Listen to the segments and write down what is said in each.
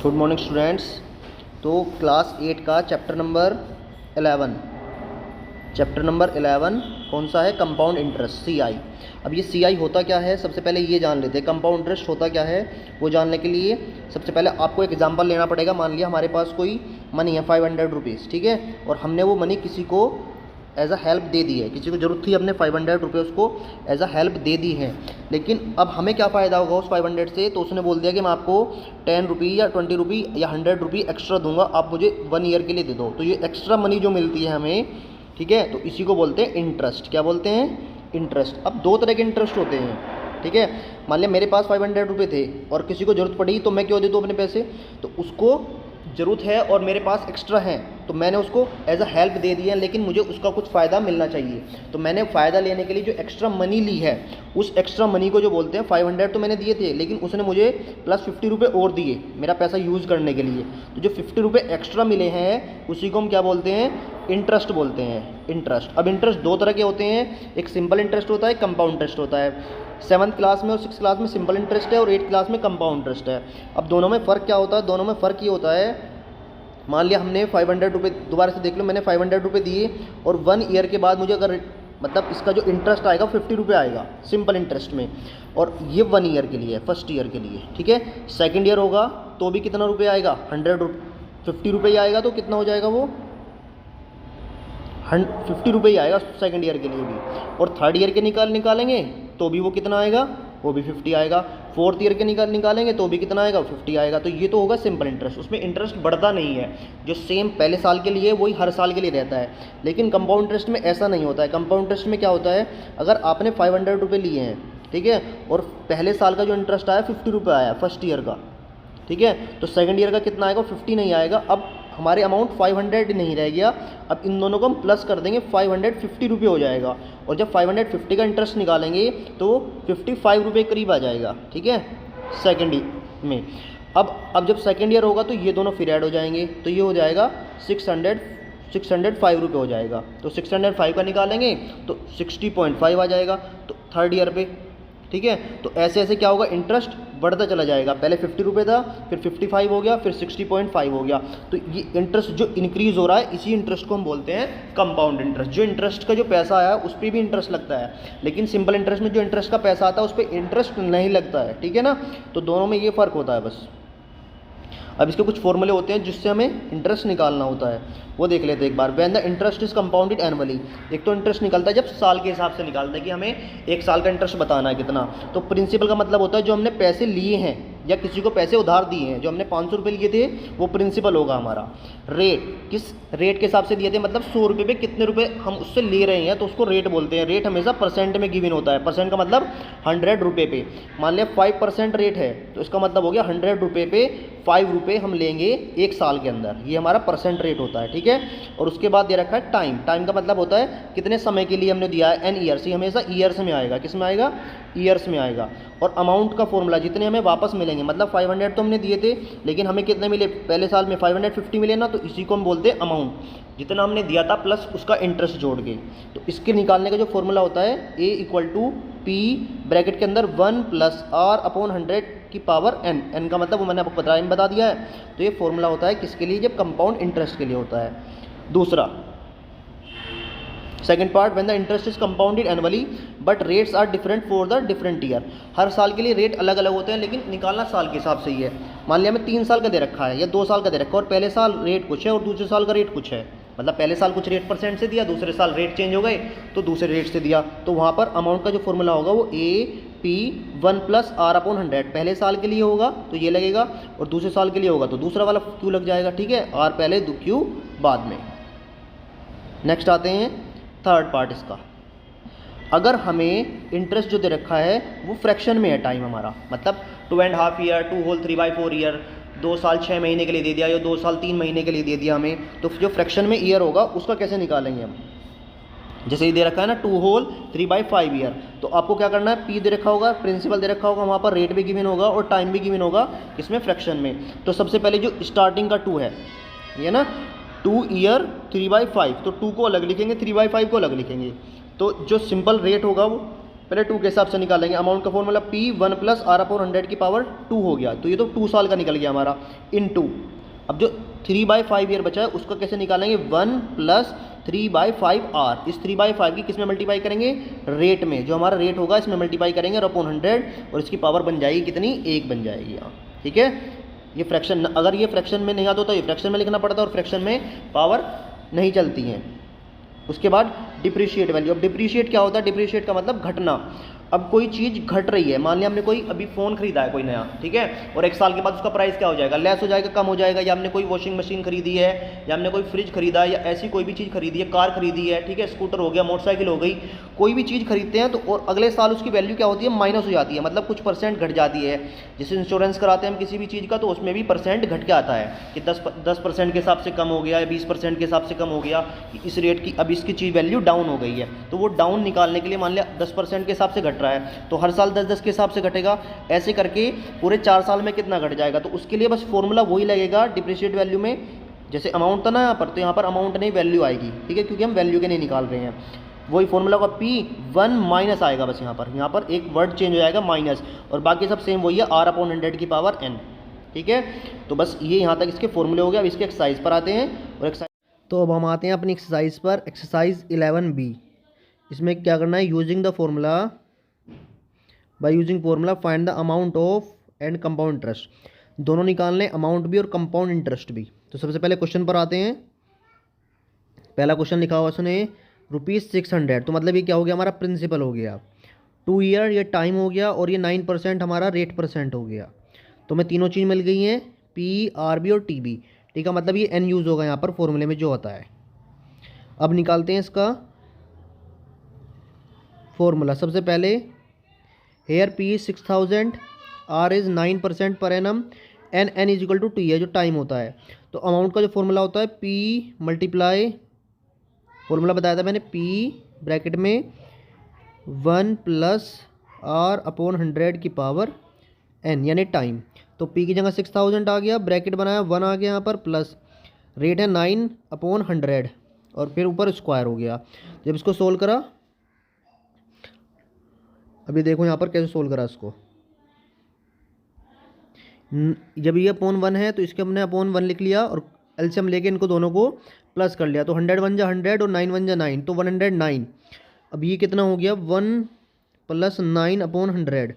Good morning students. तो class 8 का chapter number 11 कौन सा है? Compound interest, CI। अब ये CI होता क्या है, सबसे पहले ये जान लेते हैं। कंपाउंड इंटरेस्ट होता क्या है वो जानने के लिए सबसे पहले आपको एक एग्जांपल लेना पड़ेगा। मान लिया हमारे पास कोई मनी है 500 रुपीज़, ठीक है, और हमने वो मनी किसी को एज अ हेल्प दे दी है। किसी को ज़रूरत थी, हमने 500 रुपये उसको एज अ हेल्प दे दी है। लेकिन अब हमें क्या फ़ायदा होगा उस 500 से? तो उसने बोल दिया कि मैं आपको 10 रुपये या 20 रुपये या 100 रुपये एक्स्ट्रा दूंगा, आप मुझे 1 ईयर के लिए दे दो। तो ये एक्स्ट्रा मनी जो मिलती है हमें, ठीक है, तो इसी को बोलते हैं इंटरेस्ट। क्या बोलते हैं? इंटरेस्ट। अब दो तरह के इंटरेस्ट होते हैं, ठीक है। मान लिया मेरे पास 500 रुपये थे और किसी को ज़रूरत पड़ी तो मैं क्यों दे दूँ अपने पैसे? तो उसको ज़रूरत है और मेरे पास एक्स्ट्रा है तो मैंने उसको एज अ हेल्प दे दिया, लेकिन मुझे उसका कुछ फ़ायदा मिलना चाहिए। तो मैंने फ़ायदा लेने के लिए जो एक्स्ट्रा मनी ली है, उस एक्स्ट्रा मनी को जो बोलते हैं, 500 तो मैंने दिए थे लेकिन उसने मुझे प्लस 50 रुपये और दिए मेरा पैसा यूज़ करने के लिए। तो जो 50 रुपये एक्स्ट्रा मिले हैं उसी को हम क्या बोलते हैं? इंटरेस्ट बोलते हैं, इंटरेस्ट। अब इंटरेस्ट दो तरह के होते हैं, एक सिंपल इंटरेस्ट होता है, कंपाउंड इंटरेस्ट होता है। 7th क्लास में और 6th क्लास में सिंपल इंटरेस्ट है और 8th क्लास में कंपाउंड इंटरेस्ट है। अब दोनों में फ़र्क क्या होता है? दोनों में फ़र्क ये होता है, मान लिया हमने 500 रुपये, दोबारा से देख लो, मैंने 500 रुपये दिए और 1 ईयर के बाद मुझे अगर मतलब इसका जो इंटरेस्ट आएगा 50 रुपये आएगा सिंपल इंटरेस्ट में, और ये 1 ईयर के लिए है, फर्स्ट ईयर के लिए, ठीक है। सेकंड ईयर होगा तो भी कितना रुपये आएगा? 50 रुपये ही आएगा। तो कितना हो जाएगा वो? 50 रुपये ही आएगा सेकंड ईयर के लिए भी। और थर्ड ईयर के निकालेंगे तो भी वो कितना आएगा? वो भी 50 आएगा। फोर्थ ईयर के निकालेंगे तो भी कितना आएगा? 50 आएगा। तो ये तो होगा सिंपल इंटरेस्ट, उसमें इंटरेस्ट बढ़ता नहीं है, जो सेम पहले साल के लिए वही हर साल के लिए रहता है। लेकिन कंपाउंड इंटरेस्ट में ऐसा नहीं होता है। कंपाउंड इंटरेस्ट में क्या होता है, अगर आपने 500 रुपये लिए हैं, ठीक है, और पहले साल का जो इंटरेस्ट आया 50 रुपये आया फर्स्ट ईयर का, ठीक है, तो सेकंड ईयर का कितना आएगा? 50 नहीं आएगा। अब हमारे अमाउंट 500 नहीं रह गया, अब इन दोनों को हम प्लस कर देंगे, 550 रुपये हो जाएगा। और जब 550 का इंटरेस्ट निकालेंगे तो 55 रुपये करीब आ जाएगा, ठीक है, सेकेंड में। अब जब सेकेंड ईयर होगा तो ये दोनों फिर ऐड हो जाएंगे, तो ये हो जाएगा 605 रुपये हो जाएगा। तो 605 का निकालेंगे तो 60.5 आ जाएगा तो थर्ड ईयर पे, ठीक है। तो ऐसे ऐसे क्या होगा? इंटरेस्ट बढ़ता चला जाएगा। पहले 50 रुपये था, फिर 55 हो गया, फिर 60.5 हो गया। तो ये इंटरेस्ट जो इंक्रीज़ हो रहा है, इसी इंटरेस्ट को हम बोलते हैं कंपाउंड इंटरेस्ट। जो इंटरेस्ट का जो पैसा आया उस पर भी इंटरेस्ट लगता है, लेकिन सिंपल इंटरेस्ट में जो इंटरेस्ट का पैसा आता है उस पर इंटरेस्ट नहीं लगता है, ठीक है ना। तो दोनों में ये फ़र्क होता है बस। अब इसके कुछ फॉर्मूले होते हैं जिससे हमें इंटरेस्ट निकालना होता है, वो देख लेते हैं एक बार। When the interest is compounded annually, एक तो इंटरेस्ट निकलता है जब साल के हिसाब से निकालता है कि हमें एक साल का इंटरेस्ट बताना है कितना। तो प्रिंसिपल का मतलब होता है जो हमने पैसे लिए हैं या किसी को पैसे उधार दिए हैं, जो हमने 500 रुपये लिए थे वो प्रिंसिपल होगा हमारा। रेट, किस रेट के हिसाब से दिए थे, मतलब 100 रुपये पे कितने रुपये हम उससे ले रहे हैं, तो उसको रेट बोलते हैं। रेट हमेशा परसेंट में गिवन होता है, परसेंट का मतलब 100 रुपये पे। मान लिया 5% रेट है तो इसका मतलब हो गया 100 रुपये पे 5 रुपये हम लेंगे एक साल के अंदर, ये हमारा परसेंट रेट होता है, ठीक है। और उसके बाद दे रखा है टाइम। टाइम का मतलब होता है कितने समय के लिए हमने दिया है, एन ईयर्स। ये हमेशा ईयर्स में आएगा, किस में आएगा? ईयर्स में आएगा। और अमाउंट का फॉर्मूला, जितने हमें वापस मिलेंगे, मतलब 500 तो हमने दिए थे लेकिन हमें कितने मिले पहले साल में? 550 मिले ना, तो इसी को हम बोलते हैं अमाउंट, जितना हमने दिया था प्लस उसका इंटरेस्ट जोड़ के। तो इसके निकालने का जो फॉर्मूला होता है, A = P ब्रैकेट के अंदर 1 + R/100 की पावर n। n का मतलब वो मैंने आपको बता दिया है। तो ये फॉर्मूला होता है किसके लिए? जब कंपाउंड इंटरेस्ट के लिए होता है। दूसरा, second part, when the interest is compounded annually but rates are different for the different year. हर साल के लिए रेट अलग अलग होते हैं, लेकिन निकालना साल के हिसाब से ही है। मान लिया हमें 3 साल का दे रखा है या 2 साल का दे रखा है, और पहले साल रेट कुछ है और दूसरे साल का रेट कुछ है, मतलब पहले साल कुछ रेट परसेंट से दिया, दूसरे साल रेट चेंज हो गए तो दूसरे रेट से दिया। तो वहाँ पर अमाउंट का जो फॉर्मूला होगा वो AP 1 + R/100 पहले साल के लिए होगा तो ये लगेगा, और दूसरे साल के लिए होगा तो दूसरा वाला Q लग जाएगा, ठीक है। R पहले, Q बाद में। नेक्स्ट आते हैं थर्ड पार्ट इसका। अगर हमें इंटरेस्ट जो दे रखा है वो फ्रैक्शन में है, टाइम हमारा, मतलब 2.5 ईयर, 2 होल 3/4 ईयर, 2 साल 6 महीने के लिए दे दिया या 2 साल 3 महीने के लिए दे दिया हमें, तो जो फ्रैक्शन में ईयर होगा उसका कैसे निकालेंगे हम? जैसे ये दे रखा है ना 2 होल 3/5 ईयर, तो आपको क्या करना है? P दे रखा होगा, प्रिंसिपल दे रखा होगा, वहाँ पर रेट भी गिवन होगा और टाइम भी गिवन होगा, इसमें फ्रैक्शन में। तो सबसे पहले जो स्टार्टिंग का 2 है, ये ना 2 ईयर 3/5, तो 2 को अलग लिखेंगे, 3/5 को अलग लिखेंगे। तो जो सिंपल रेट होगा वो पहले 2 के हिसाब से निकालेंगे। अमाउंट का फॉर्मूला P 1 + R/100 की पावर 2 हो गया, तो ये तो 2 साल का निकल गया हमारा इन 2। अब जो 3/5 ईयर बचा है उसका कैसे निकालेंगे, 1 + 3/5R। इस 3/5 की किस में मल्टीप्लाई करेंगे, रेट में, जो हमारा रेट होगा इसमें मल्टीप्लाई करेंगे और अपॉन 100, और इसकी पावर बन जाएगी कितनी, 1 बन जाएगी यहाँ। ठीक है, ये फ्रैक्शन, अगर ये फ्रैक्शन में नहीं आता तो ये फ्रैक्शन में लिखना पड़ता है, और फ्रैक्शन में पावर नहीं चलती हैं। उसके बाद डिप्रिशिएट वैल्यू। अब डिप्रिशिएट क्या होता है, डिप्रिशिएट का मतलब घटना। अब कोई चीज़ घट रही है, मान लिया हमने कोई अभी फ़ोन खरीदा है कोई नया, ठीक है, और 1 साल के बाद उसका प्राइस क्या हो जाएगा, लेस हो जाएगा, कम हो जाएगा। या हमने कोई वॉशिंग मशीन खरीदी है, या हमने कोई फ्रिज खरीदा है, या ऐसी कोई भी चीज़ खरीदी है, कार खरीदी है, ठीक है, स्कूटर हो गया, मोटरसाइकिल हो गई, कोई भी चीज़ खरीदते हैं तो और अगले साल उसकी वैल्यू क्या होती है, माइनस हो जाती है, मतलब कुछ परसेंट घट जाती है। जैसे इंश्योरेंस कराते हैं हम किसी भी चीज़ का, तो उसमें भी परसेंट घट के आता है कि 10% के हिसाब से कम हो गया, या 20% के हिसाब से कम हो गया, इस रेट की अब इसकी चीज़ वैल्यू डाउन हो गई है। तो वो डाउन निकालने के लिए मान लिया 10% के हिसाब से घट रहा है, तो हर साल 10-10 के हिसाब से घटेगा, ऐसे करके पूरे 4 साल में कितना घट जाएगा। तो उसके लिए बस फॉर्मूला वही लगेगा डिप्रिशिएट वैल्यू में, जैसे अमाउंट था ना यहाँ पर, तो यहाँ पर अमाउंट नहीं वैल्यू आएगी, ठीक है, क्योंकि हम वैल्यू के नहीं निकाल रहे हैं। वही फॉर्मूला का P1 माइनस आएगा, बस यहाँ पर एक वर्ड चेंज हो जाएगा माइनस, और बाकी सब सेम वही है, R/100 की पावर n। ठीक है, तो बस ये यहाँ तक इसके फॉर्मूले हो गए। अब इसके एक्सरसाइज पर आते हैं, और एक्सरसाइज, तो अब हम आते हैं अपनी एक्सरसाइज पर, एक्सरसाइज 11B। इसमें क्या करना है, using the formula, by using formula find the amount of and compound interest. दोनों निकालने, अमाउंट भी और कंपाउंड इंटरेस्ट भी। तो सबसे पहले क्वेश्चन पर आते हैं। पहला क्वेश्चन लिखा हुआ सुने, ₹600, तो मतलब ये क्या हो गया, हमारा प्रिंसिपल हो गया, 2 ईयर ये टाइम हो गया, और ये 9% हमारा रेट परसेंट हो गया। तो हमें तीनों चीज़ मिल गई हैं, P, RB और TB। ठीक है, मतलब ये n यूज़ होगा यहाँ पर फॉर्मूले में जो होता है। अब निकालते हैं इसका फॉर्मूला। सबसे पहले here P is 6000, R is 9% per annum, n is equal to T है जो टाइम होता है। तो अमाउंट का जो फॉर्मूला होता है P मल्टीप्लाई, फॉर्मूला बताया था मैंने, P ब्रैकेट में 1 + R/100 की पावर n, यानी टाइम। तो P की जगह 6000 आ गया, ब्रैकेट बनाया, 1 आ गया यहाँ पर, प्लस रेट है 9/100, और फिर ऊपर स्क्वायर हो गया। जब इसको सोल्व करा, अभी देखो यहाँ पर कैसे सोल्व करा इसको। जब ये अपॉन 1 है तो इसके हमने अपॉन 1 लिख लिया, और एलसीएम लेके इनको दोनों को प्लस कर लिया, तो 100 × 1 = 100 और 9 × 1 = 9, तो 109। अब ये कितना हो गया, 1 + 9/100।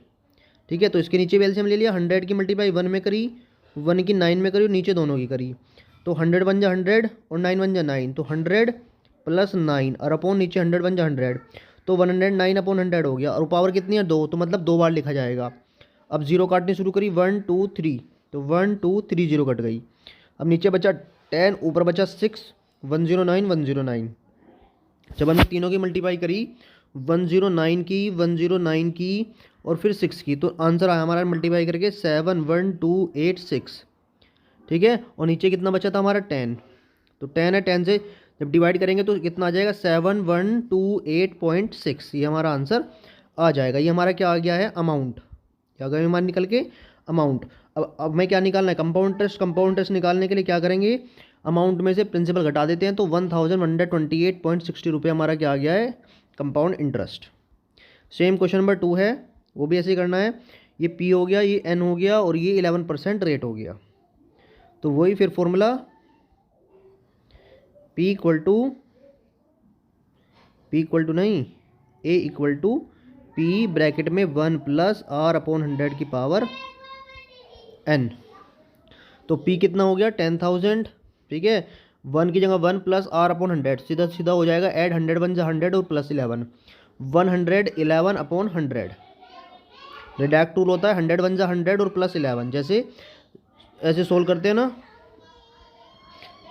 ठीक है, तो इसके नीचे भी एलसीएम ले लिया, 100 की मल्टीप्लाई 1 में करी, 1 की 9 में करी, और नीचे दोनों की करी, तो 100 × 1 = 100 और 9 × 1 = 9, तो 100 + 9 और अपॉन नीचे 100 × 1 = 100, तो 109/100 हो गया, और पावर कितनी है, 2, तो मतलब 2 बार लिखा जाएगा। अब जीरो काटनी शुरू करी, 1 2 3, तो 1 2 3 जीरो कट गई। अब नीचे बचा 10, ऊपर बचा 6, 109 109। जब हमने तीनों की मल्टीप्लाई करी, 109 की, 109 की, और फिर 6 की, तो आंसर आया हमारा मल्टीप्लाई करके 71286। ठीक है, और नीचे कितना बचा था हमारा 10, तो 10 है, 10 से जब डिवाइड करेंगे तो कितना आ जाएगा, 7128.6। ये हमारा आंसर आ जाएगा। ये हमारा क्या आ गया है, अमाउंट। क्या गया मान निकल के, अमाउंट। अब मैं क्या निकालना है, कंपाउंड इंटरेस्ट। कंपाउंड इंटरेस्ट निकालने के लिए क्या करेंगे, अमाउंट में से प्रिंसिपल घटा देते हैं, तो 1128.60 रुपये हमारा क्या आ गया है, compound interest. Same question number 2 है, वो भी ऐसे ही करना है। ये P हो गया, ये N हो गया, और ये 11% रेट हो गया। तो वही फिर फॉर्मूला P इक्वल टू नहीं, A equal to P bracket में 1 + R/100 की पावर n। तो P कितना हो गया, 10,000। ठीक है, 1 की जगह 1 + R/100, सीधा सीधा हो जाएगा, ऐड 100 1 = 100 और प्लस 11, 111/100। रिडक्ट टूल होता है, 100 1 = 100 और प्लस 11, जैसे ऐसे सोल्व करते हैं ना,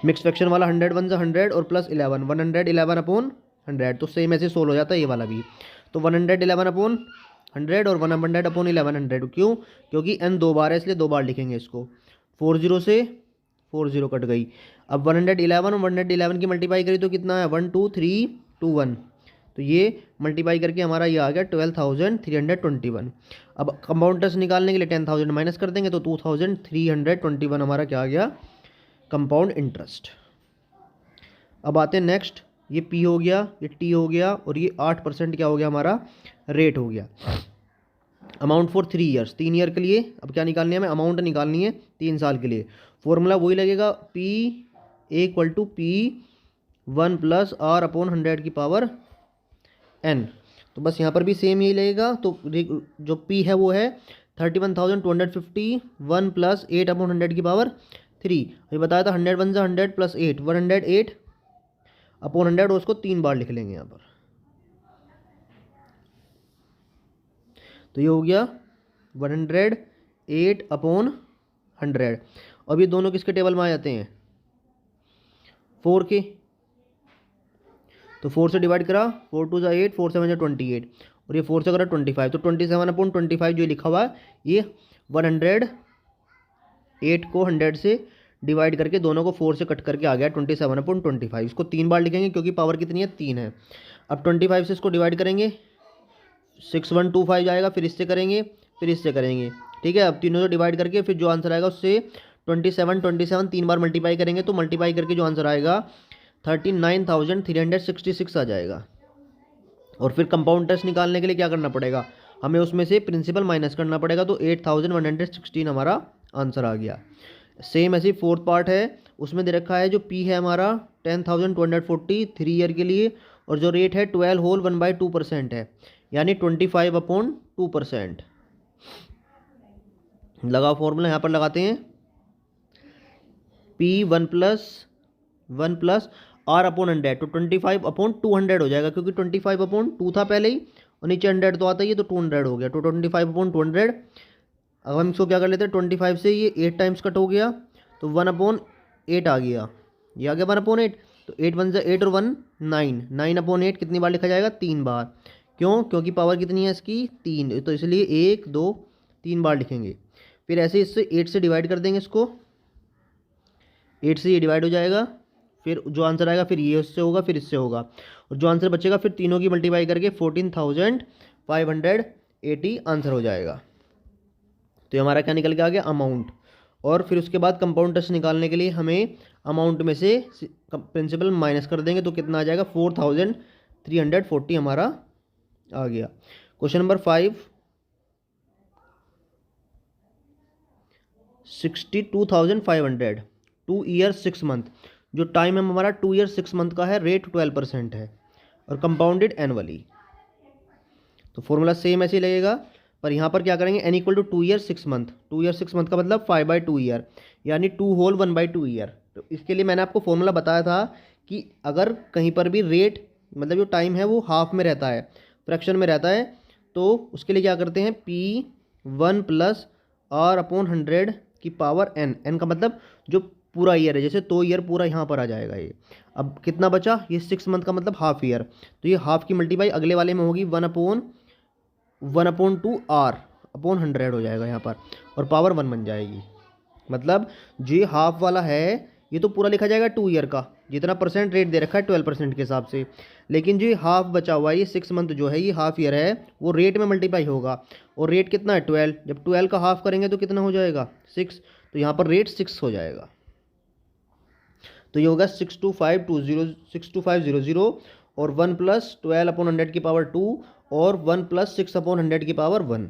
मिक्स फ्रैक्शन वाला 100 1 = 100 और प्लस 11, 111/100, तो सेम ऐसे सोल्व हो जाता है ये वाला भी। तो 111/100 और 100/1100, क्यों, क्योंकि n 2 बार है, इसलिए 2 बार लिखेंगे इसको। 40 से 40 कट गई। अब 111 और 111 की मल्टीप्लाई करी तो कितना है, 1 2 3 2 1, तो ये मल्टीप्लाई करके हमारा ये आ गया 12,321। अब कंपाउंड इंटरेस्ट निकालने के लिए 10,000 माइनस कर देंगे, तो 2,321 हमारा क्या आ गया, कंपाउंड इंटरेस्ट। अब आते हैं नेक्स्ट, ये P हो गया, ये T हो गया, और ये 8% क्या हो गया हमारा, रेट हो गया। अमाउंट फॉर 3 ईयर्स, 3 ईयर के लिए अब क्या निकालनी है हमें, अमाउंट निकालनी है 3 साल के लिए। फॉर्मूला वही लगेगा, P equal to P1 plus R upon 100 की पावर N। तो बस यहाँ पर भी सेम यही लगेगा। तो जो P है वो है 31,250 1 प्लस 8 अपॉन 100 की पावर 3। ये बताया था 100 वन 100 प्लस 8 108 अपॉन 100, और उसको 3 बार लिख लेंगे यहाँ पर। तो ये हो गया 108 अपॉन 100। अब ये दोनों किसके टेबल में आ जाते हैं, 4 के। तो 4 से डिवाइड करा, 4 2 8, 4 7 28, और ये 4 से करा 25। तो 27 अपॉन 25 जो लिखा हुआ है ये 108 को 100 से डिवाइड करके दोनों को 4 से कट करके आ गया 27 अपॉन 25। इसको 3 बार लिखेंगे क्योंकि पावर कितनी है, 3 है। अब 25 से इसको डिवाइड करेंगे, 6125 जाएगा, फिर इससे करेंगे, फिर इससे करेंगे, ठीक है। अब तीनों से डिवाइड करके फिर जो आंसर आएगा उससे 27 3 बार मल्टीप्लाई करेंगे, तो मल्टीप्लाई करके जो आंसर आएगा 39,366 आ जाएगा। और फिर कंपाउंड टेस्ट निकालने के लिए क्या करना पड़ेगा, हमें उसमें से प्रिंसिपल माइनस करना पड़ेगा। तो 8,116 हमारा आंसर आ गया। सेम ऐसी फोर्थ पार्ट है, उसमें दे रखा है जो P है हमारा 10,240 3 ईयर के लिए, और जो रेट है 12 होल 1/2% है, यानी 25 अपॉन 2%। लगा फॉर्मूला यहाँ पर लगाते हैं, P1 प्लस R अपॉन 100, तो 25 अपॉन 200 हो जाएगा, क्योंकि 25 अपॉन 2 था पहले ही, और नीचे 100 तो आता ही है, तो 200 हो गया। तो 25 अपॉन 200। अब हम इसको क्या कर लेते हैं, 25 से ये 8 टाइम्स कट हो गया, तो 1 अपॉन 8 आ गया, ये आ गया 1 अपॉन 8। तो 8 1 से 8 और 1 9, 9 अपॉन 8 कितनी बार लिखा जाएगा, 3 बार। क्यों, क्योंकि पावर कितनी है इसकी, 3, तो इसलिए 1 2 3 बार लिखेंगे। फिर ऐसे इससे 8 से डिवाइड कर देंगे इसको, 8 से ये डिवाइड हो जाएगा, फिर जो आंसर आएगा फिर ये उससे होगा, फिर इससे होगा, और जो आंसर बचेगा फिर तीनों की मल्टीप्लाई करके 14,580 आंसर हो जाएगा। तो ये हमारा क्या निकल के आ गया, अमाउंट। और फिर उसके बाद कंपाउंड टेस्ट निकालने के लिए हमें अमाउंट में से प्रिंसिपल माइनस कर देंगे, तो कितना आ जाएगा, 4,340 हमारा आ गया। Question number 5, 62,500 2 year 6 month. जो टाइम है हमारा 2 ईयर 6 मंथ का है, रेट 12% है, और कंपाउंडेड एनुअली। तो फॉर्मूला सेम ऐसे ही लगेगा, पर यहाँ पर क्या करेंगे, n equal to 2 year 6 month. 2 year 6 month का मतलब 5/2 ईयर, यानी 2 होल 1/2 ईयर। तो इसके लिए मैंने आपको फॉर्मूला बताया था कि अगर कहीं पर भी रेट मतलब जो टाइम है वो हाफ में रहता है, फ्रैक्शन में रहता है, तो उसके लिए क्या करते हैं, P1 प्लस R अपॉन 100 की पावर n। n का मतलब जो पूरा ईयर है, जैसे 2 ईयर पूरा यहाँ पर आ जाएगा ये। अब कितना बचा, ये 6 मंथ का मतलब हाफ ईयर, तो ये हाफ की मल्टीप्लाई अगले वाले में होगी 1 अपॉन 2 R अपॉन 100 हो जाएगा यहाँ पर, और पावर 1 बन जाएगी। मतलब जो हाफ वाला है ये तो पूरा लिखा जाएगा 2 ईयर का, जितना परसेंट रेट दे रखा है 12% के हिसाब से, लेकिन जो हाफ बचा हुआ है ये 6 मंथ जो है ये हाफ ईयर है, वो रेट में मल्टीप्लाई होगा, और रेट कितना है 12। जब 12 का हाफ करेंगे तो कितना हो जाएगा 6, तो यहाँ पर रेट 6 हो जाएगा। तो ये होगा 62500 और 1 प्लस 12 अपॉन 100 की पावर 2 और 1 प्लस 6 अपॉन 100 की पावर 1।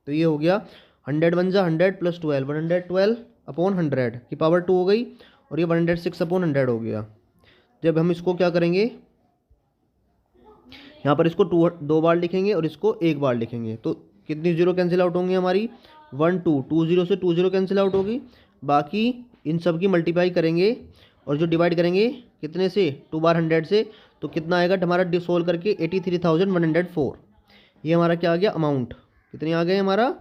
तो ये हो गया 100 1 जा 100 प्लस 12 112 अपॉन 100 की पावर 2 हो गई, और ये 106 अपॉन 100 हो गया। जब हम इसको क्या करेंगे, यहाँ पर इसको 2 बार लिखेंगे और इसको 1 बार लिखेंगे, तो कितनी जीरो कैंसिल आउट होंगी हमारी, 1 2 2 0 से 2 0 कैंसिल आउट होगी। बाकी इन सब की मल्टीप्लाई करेंगे और जो डिवाइड करेंगे कितने से, 2 बार 100 से, तो कितना आएगा हमारा सोल्व करके 83,104। ये हमारा क्या आ गया, अमाउंट। कितनी आ गए हमारा,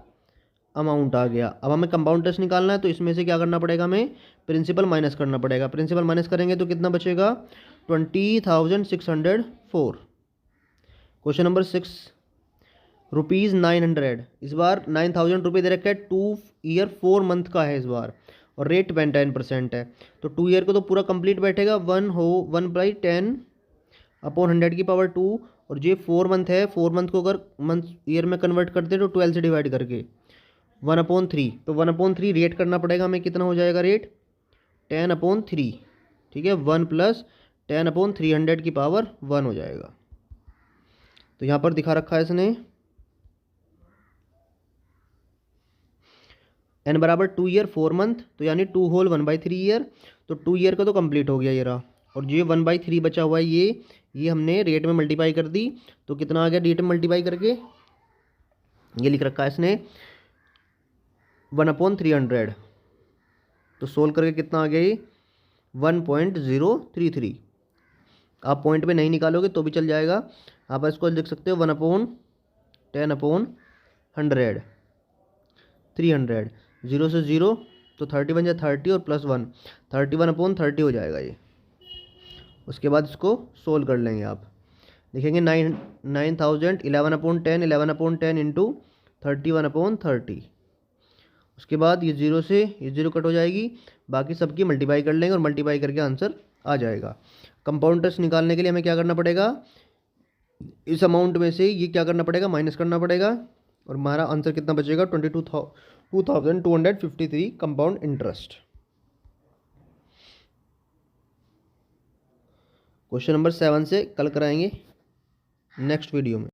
अमाउंट आ गया। अब हमें कंपाउंड टेस्ट निकालना है, तो इसमें से क्या करना पड़ेगा, हमें प्रिंसिपल माइनस करना पड़ेगा। प्रिंसिपल माइनस करेंगे तो कितना बचेगा, 20,604। Question number 6, ₹900। इस बार 9,000 रुपये दे रखा है, 2 ईयर 4 मंथ का है इस बार, और रेट 10% है। तो 2 ईयर को तो पूरा कंप्लीट बैठेगा, 1/10 अपॉन 100 की पावर 2, और जो 4 मंथ है, 4 मंथ को अगर मंथ ईयर में कन्वर्ट करते तो 12 से डिवाइड करके 1/3, तो 1/3 रेट करना पड़ेगा हमें, कितना हो जाएगा रेट, 10/3, ठीक है। 1 प्लस 10/300 की पावर 1 हो जाएगा। तो यहाँ पर दिखा रखा है इसने n बराबर 2 ईयर 4 मंथ, तो यानी 2 होल 1/3 ईयर, तो 2 ईयर का तो कंप्लीट हो गया ये रहा। और जो ये 1/3 बचा हुआ है ये हमने रेट में मल्टीप्लाई कर दी, तो कितना आ गया रेट में मल्टीप्लाई करके, ये लिख रखा है इसने 1/300। तो सोल्व करके कितना आ गया ये 1.033। आप पॉइंट में नहीं निकालोगे तो भी चल जाएगा, आप इसको लिख सकते हो 1/10/100, 300, 0 से 0 तो 30 बन जाए 30 और +1, 31/30 हो जाएगा ये। उसके बाद इसको सोल्व कर लेंगे आप, लिखेंगे 9000 11/10, 11/10 इंटू 31/30। उसके बाद ये 0 से ये 0 कट हो जाएगी, बाकी सबकी मल्टीप्लाई कर लेंगे और मल्टीप्लाई करके आंसर आ जाएगा। कंपाउंड इंटरेस्ट निकालने के लिए हमें क्या करना पड़ेगा, इस अमाउंट में से ये क्या करना पड़ेगा, माइनस करना पड़ेगा, और हमारा आंसर कितना बचेगा 22,253 कंपाउंड इंटरेस्ट। क्वेश्चन नंबर 7 से कल कराएंगे नेक्स्ट वीडियो में।